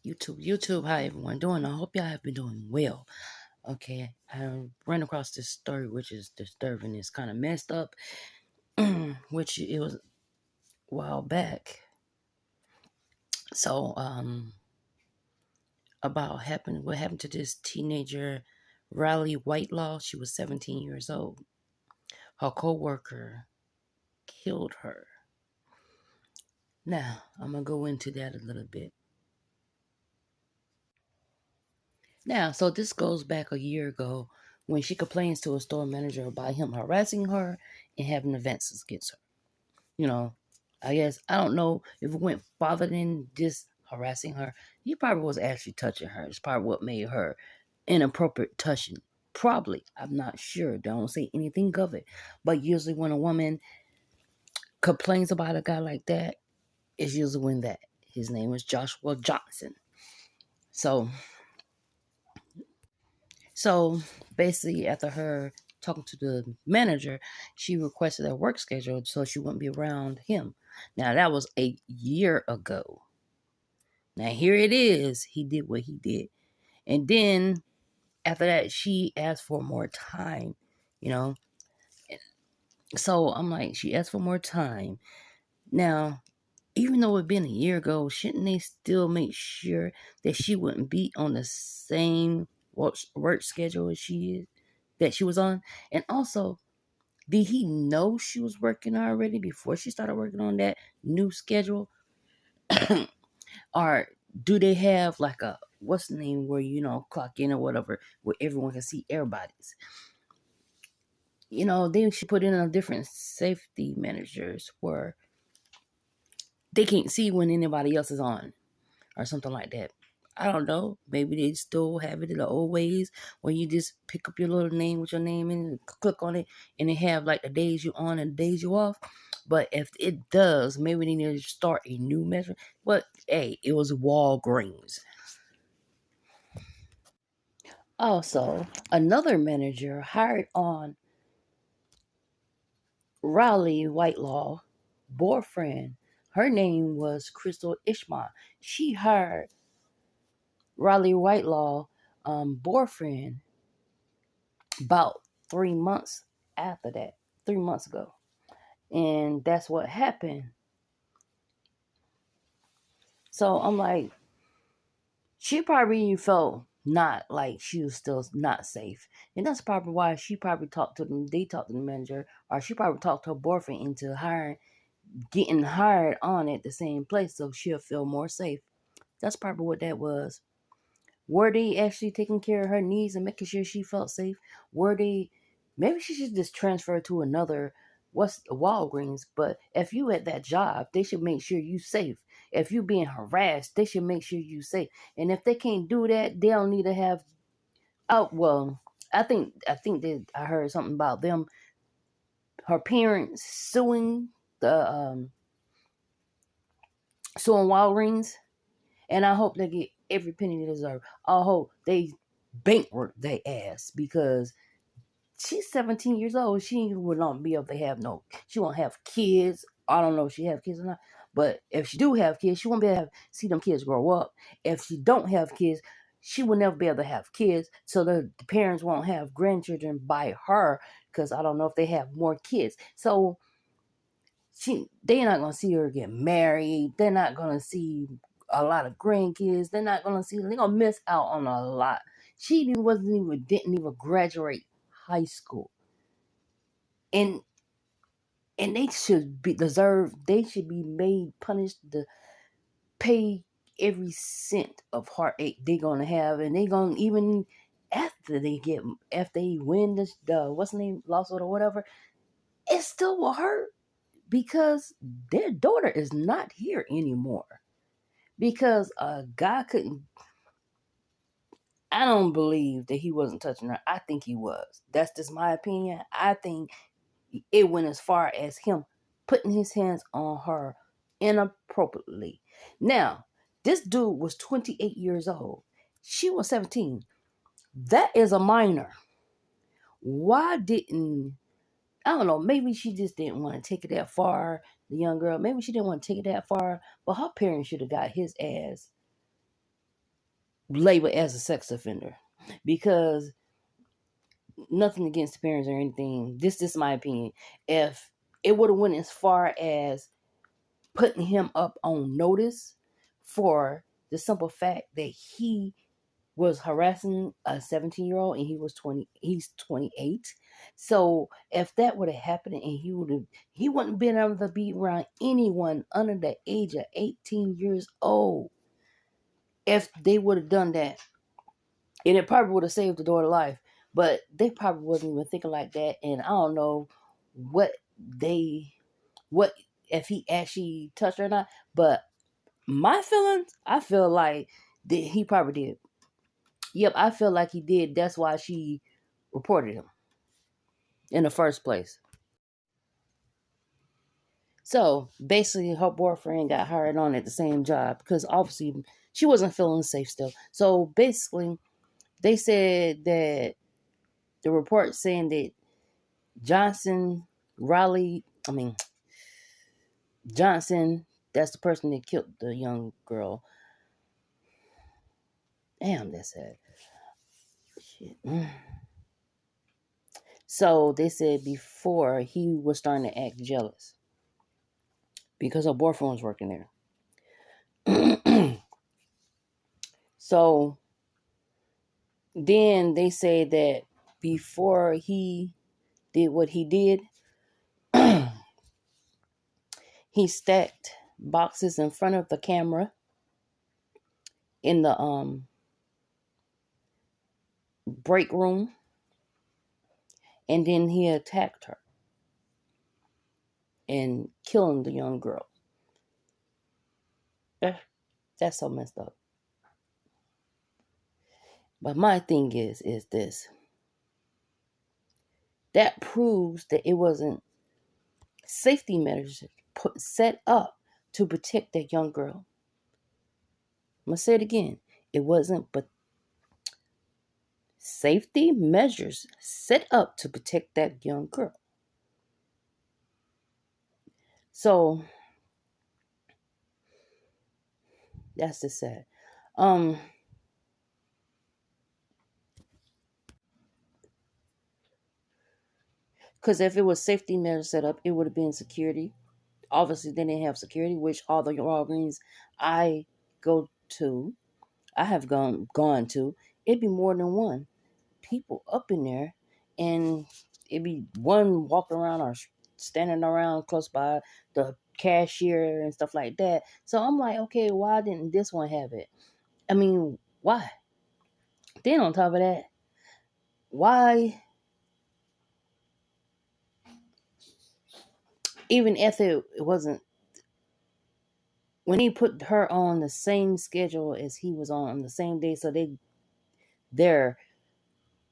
YouTube, how everyone doing? I hope y'all have been doing well. Okay, I ran across this story which is disturbing. It's kind of messed up, which it was a while back. So, about what happened to this teenager, Riley Whitelaw. She was 17 years old. Her co-worker killed her. Now, I'm gonna go into that a little bit. Now, so this goes back a year ago when she complains to a store manager about him harassing her and having advances against her. You know, I guess, I don't know if it went farther than just harassing her. He probably was actually touching her. It's probably what made her inappropriate touching. Probably. I'm not sure. Don't say anything of it. But usually when a woman complains about a guy like that, it's usually when that. His name was Joshua Johnson. So basically, after her talking to the manager, she requested a work schedule so she wouldn't be around him. Now, that was a year ago. Now, here it is. He did what he did. And then after that, she asked for more time, you know? So I'm like, she asked for more time. Now, even though it been a year ago, shouldn't they still make sure that she wouldn't be on the same work schedule as that she was on? And also, did he know she was working already before she started working on that new schedule? Or do they have like a what's the name where clock in or whatever where everyone can see everybody's? Then she put in a different safety managers where they can't see when anybody else is on or something like that. I don't know. Maybe they still have it in the old ways where you just pick up your little name with your name in and click on it and they have like the days you on and the days you off. But if it does, maybe they need to start a new measure. But hey, it was Walgreens. Also, another manager hired on Riley Whitelaw boyfriend. Her name was Crystal Ishmael. She hired Riley Whitelaw boyfriend about 3 months after that, 3 months ago. And that's what happened. So I'm like, she probably felt not like she was still not safe. And that's probably why she probably talked to them. They talked to the manager, or she probably talked to her boyfriend into getting hired on at the same place so she'll feel more safe. That's probably what that was. Were they actually taking care of her needs and making sure she felt safe? Were they? Maybe she should just transfer to another Walgreens. But if you at that job, they should make sure you safe. If you being harassed, they should make sure you safe. And if they can't do that, they don't need to have. Oh well, I think that I heard something about them. Her parents suing Walgreens, and I hope they get every penny they deserve. I hope they bankrupt their ass because she's 17 years old. She would not be able to have she won't have kids. I don't know if she have kids or not. But if she do have kids, she won't be able to see them kids grow up. If she don't have kids, she will never be able to have kids. So the parents won't have grandchildren by her because I don't know if they have more kids. So they're not gonna see her get married. They're not gonna see a lot of grandkids. They're not gonna see. They're gonna miss out on a lot. She didn't even graduate high school, and they should be deserve. They should be made punished to pay every cent of heartache they're gonna have, and they gonna even after they win the what's the name lawsuit or whatever, it still will hurt because their daughter is not here anymore. Because a guy couldn't. I don't believe that he wasn't touching her. I think he was. That's just my opinion. I think it went as far as him putting his hands on her inappropriately. Now, this dude was 28 years old. She was 17. That is a minor. Why didn't I don't know, maybe she just didn't want to take it that far, the young girl. Maybe she didn't want to take it that far, but her parents should have got his ass labeled as a sex offender. Because nothing against the parents or anything. This is my opinion. If it would have went as far as putting him up on notice for the simple fact that he was harassing a 17-year-old and he's 28. So if that would have happened and he wouldn't been able to be around anyone under the age of 18 years old if they would have done that. And it probably would have saved the daughter's life. But they probably wasn't even thinking like that. And I don't know what what if he actually touched her or not. But my feelings, I feel like that he probably did. Yep, I feel like he did. That's why she reported him in the first place. So basically, her boyfriend got hired on at the same job because obviously she wasn't feeling safe still. So basically, they said that the report saying that Johnson, Riley, I mean, Johnson, that's the person that killed the young girl. Damn, that's sad. Shit. So they said before he was starting to act jealous because her boyfriend was working there. So then they say that before he did what he did, he stacked boxes in front of the camera in the break room, and then he attacked her and killing the young girl. That's so messed up. But my thing is this. That proves that it wasn't safety measures set up to protect that young girl. I'm going to say it again. It wasn't but safety measures set up to protect that young girl. So that's just sad. Because if it was safety measures set up, it would have been security. Obviously, they didn't have security, which all the Walgreens I go to, I have gone to, it'd be more than one people up in there, and it'd be one walking around or standing around close by the cashier and stuff like that. So I'm like, okay, why didn't this one have it? I mean, why? Then on top of that, why, even if it wasn't, when he put her on the same schedule as he was on the same day, so their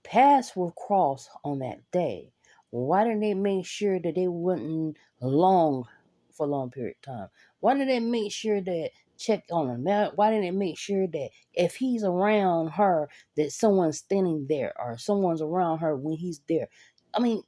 paths were crossed on that day. Why didn't they make sure that they wouldn't long for a long period of time? Why didn't they make sure that check on him? Why didn't they make sure that if he's around her, that someone's standing there or someone's around her when he's there? I mean,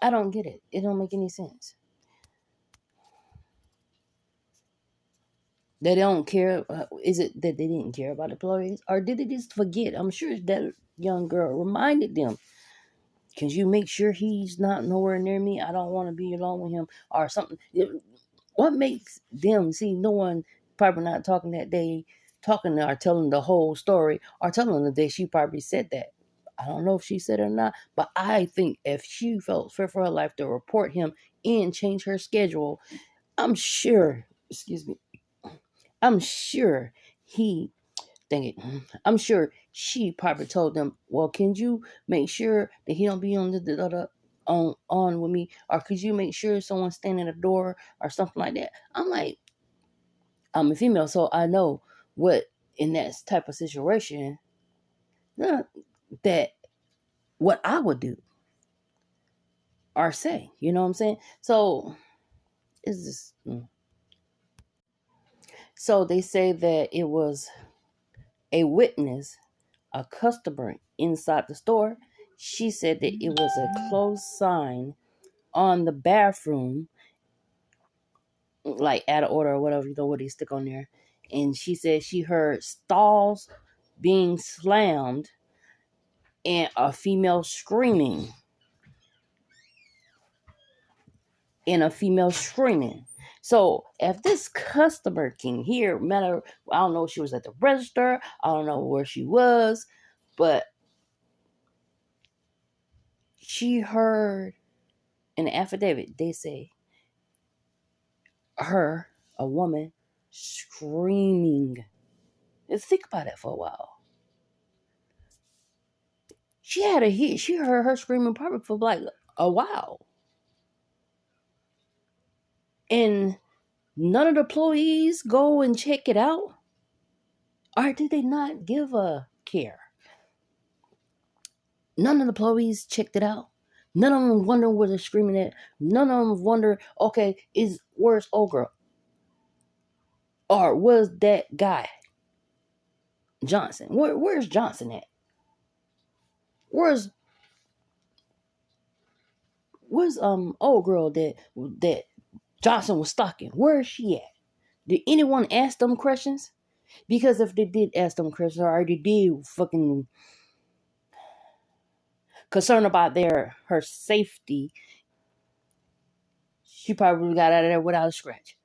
I don't get it. It don't make any sense. They don't care. Is it that they didn't care about the employees, or did they just forget? I'm sure that young girl reminded them. Can you make sure he's not nowhere near me? I don't want to be alone with him or something. What makes them see no one probably not talking that day, talking or telling the whole story or telling the day she probably said that. I don't know if she said it or not, but I think if she felt fear for her life to report him and change her schedule, I'm sure, excuse me, I'm sure he, dang it, I'm sure she probably told them, well, can you make sure that he don't be on on with me, or could you make sure someone's standing at the door or something like that? I'm like, I'm a female, so I know what in that type of situation that what I would do or say. You know what I'm saying? So it's just so they say that it was a witness, a customer inside the store. She said that it was a closed sign on the bathroom, like out of order or whatever, what they stick on there. And she said she heard stalls being slammed and a female screaming. So if this customer can hear, matter, I don't know if she was at the register, I don't know where she was, but she heard in the affidavit, they say a woman, screaming. And think about it for a while. She heard her screaming probably for like a while. And none of the employees go and check it out? Or did they not give a care? None of the employees checked it out. None of them wonder where they're screaming at. None of them wonder, okay, where's old girl? Or where's that guy, Johnson? Where's Johnson at? Where's old girl that Johnson was stalking? Where is she at? Did anyone ask them questions? Because if they did ask them questions, or they did fucking concerned about her safety, she probably got out of there without a scratch.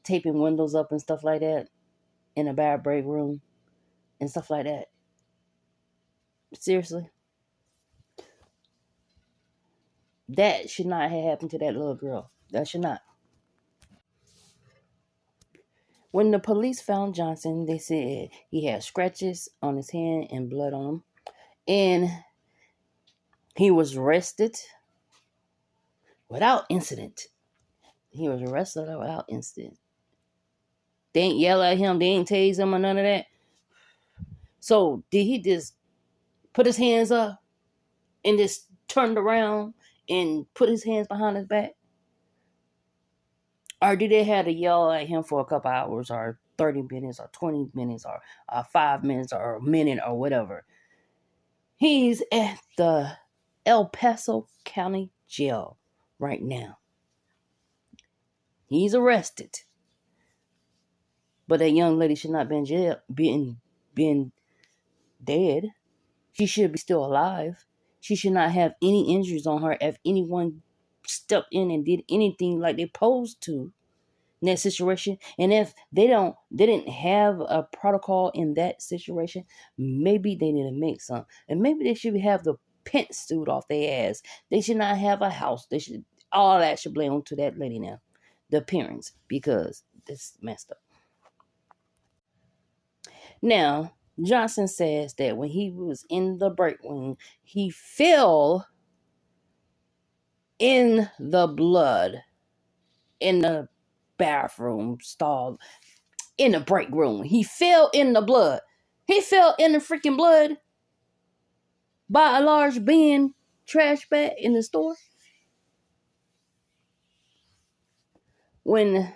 Taping windows up and stuff like that in a bad break room and stuff like that. Seriously, that should not have happened to that little girl. That should not. When the police found Johnson, they said he had scratches on his hand and blood on him, and he was arrested without incident. He was arrested without incident. They ain't yell at him. They ain't tase him or none of that. So did he just put his hands up and just turned around and put his hands behind his back? Or did they have to yell at him for a couple hours or 30 minutes or 20 minutes or 5 minutes or a minute or whatever? He's at the El Paso County Jail right now. He's arrested. But that young lady should not be in jail, been dead. She should be still alive. She should not have any injuries on her if anyone stepped in and did anything like they supposed to in that situation. And if they didn't have a protocol in that situation, maybe they need to make some. And maybe they should have the pent suit off their ass. They should not have a house. All that should blame to that lady now. The appearance, because this messed up. Now, Johnson says that when he was in the break room, he fell in the blood in the bathroom stall in the break room. He fell in the blood. He fell in the freaking blood by a large bin trash bag in the store. When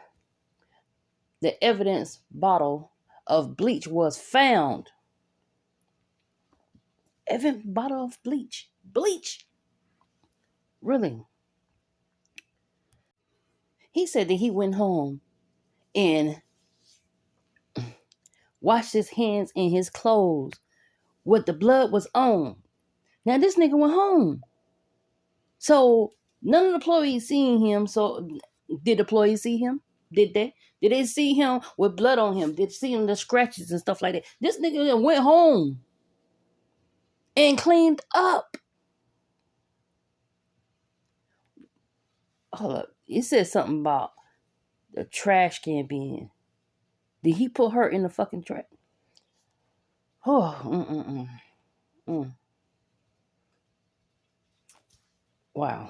the evidence bottle of bleach was found. Evidence bottle of bleach. Bleach. Really. He said that he went home and washed his hands and his clothes what the blood was on. Now this nigga went home. So none of the employees seen him. So did the employees see him? Did they? Did they see him with blood on him? Did they see him the scratches and stuff like that? This nigga went home and cleaned up. Hold up. It said something about the trash can being. Did he put her in the fucking trash? Oh, Wow.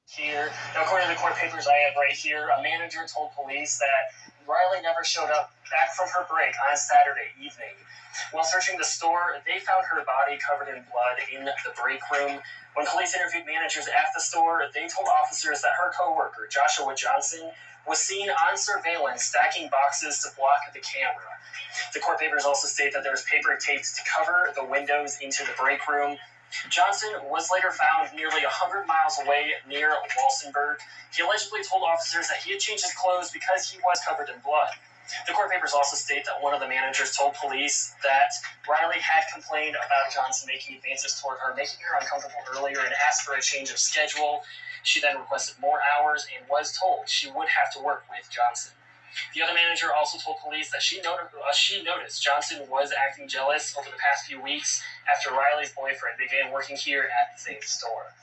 Here, according to the court papers I have right here, a manager told police that Riley never showed up back from her break on Saturday evening. While searching the store, they found her body covered in blood in the break room. When police interviewed managers at the store, they told officers that her coworker, Joshua Johnson, was seen on surveillance stacking boxes to block the camera. The court papers also state that there was paper taped to cover the windows into the break room. Johnson was later found nearly 100 miles away near Walsenburg. He allegedly told officers that he had changed his clothes because he was covered in blood. The court papers also state that one of the managers told police that Riley had complained about Johnson making advances toward her, making her uncomfortable earlier, and asked for a change of schedule. She then requested more hours and was told she would have to work with Johnson. The other manager also told police that she noticed Johnson was acting jealous over the past few weeks after Riley's boyfriend began working here at the same store.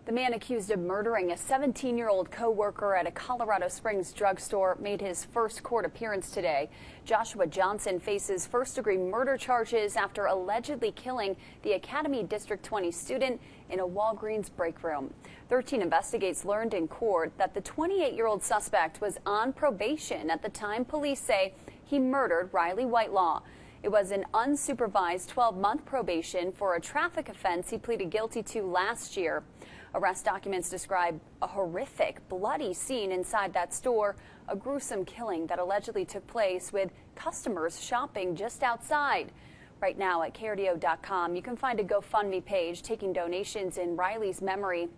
The man accused of murdering a 17-year-old co-worker at a Colorado Springs drugstore made his first court appearance today. Joshua Johnson faces first-degree murder charges after allegedly killing the Academy District 20 student in a Walgreens break room. 13 Investigates learned in court that the 28-year-old suspect was on probation at the time police say he murdered Riley Whitelaw. It was an unsupervised 12-month probation for a traffic offense he pleaded guilty to last year. Arrest documents describe a horrific, bloody scene inside that store, a gruesome killing that allegedly took place with customers shopping just outside. Right now at KRDO.com, you can find a GoFundMe page taking donations in Riley's memory.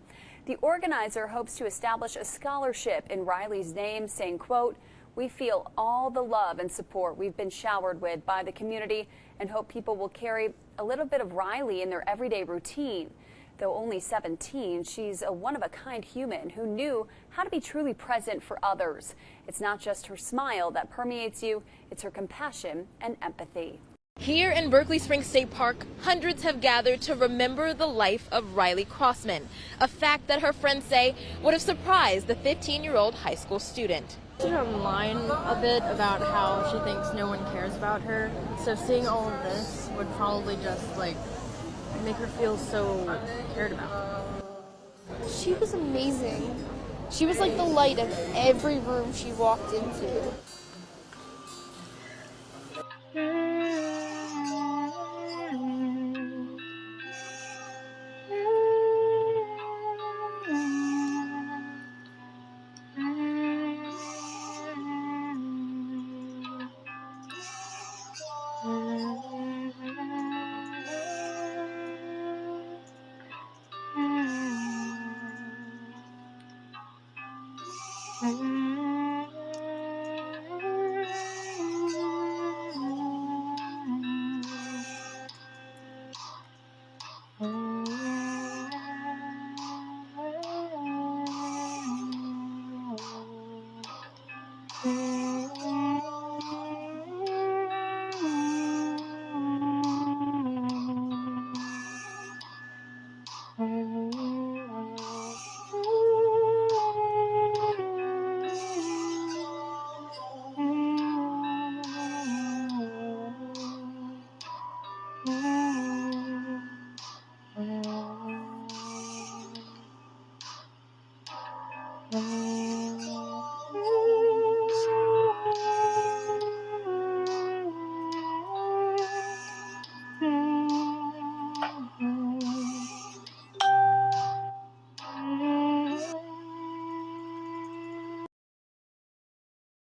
The organizer hopes to establish a scholarship in Riley's name, saying, quote, "We feel all the love and support we've been showered with by the community and hope people will carry a little bit of Riley in their everyday routine." Though only 17, she's a one-of-a-kind human who knew how to be truly present for others. It's not just her smile that permeates you, it's her compassion and empathy. Here in Berkeley Springs State Park, hundreds have gathered to remember the life of Riley Crossman, a fact that her friends say would have surprised the 15-year-old high school student. She wrote online a bit about how she thinks no one cares about her, so seeing all of this would probably just make her feel so cared about. She was amazing. She was like the light of every room she walked into.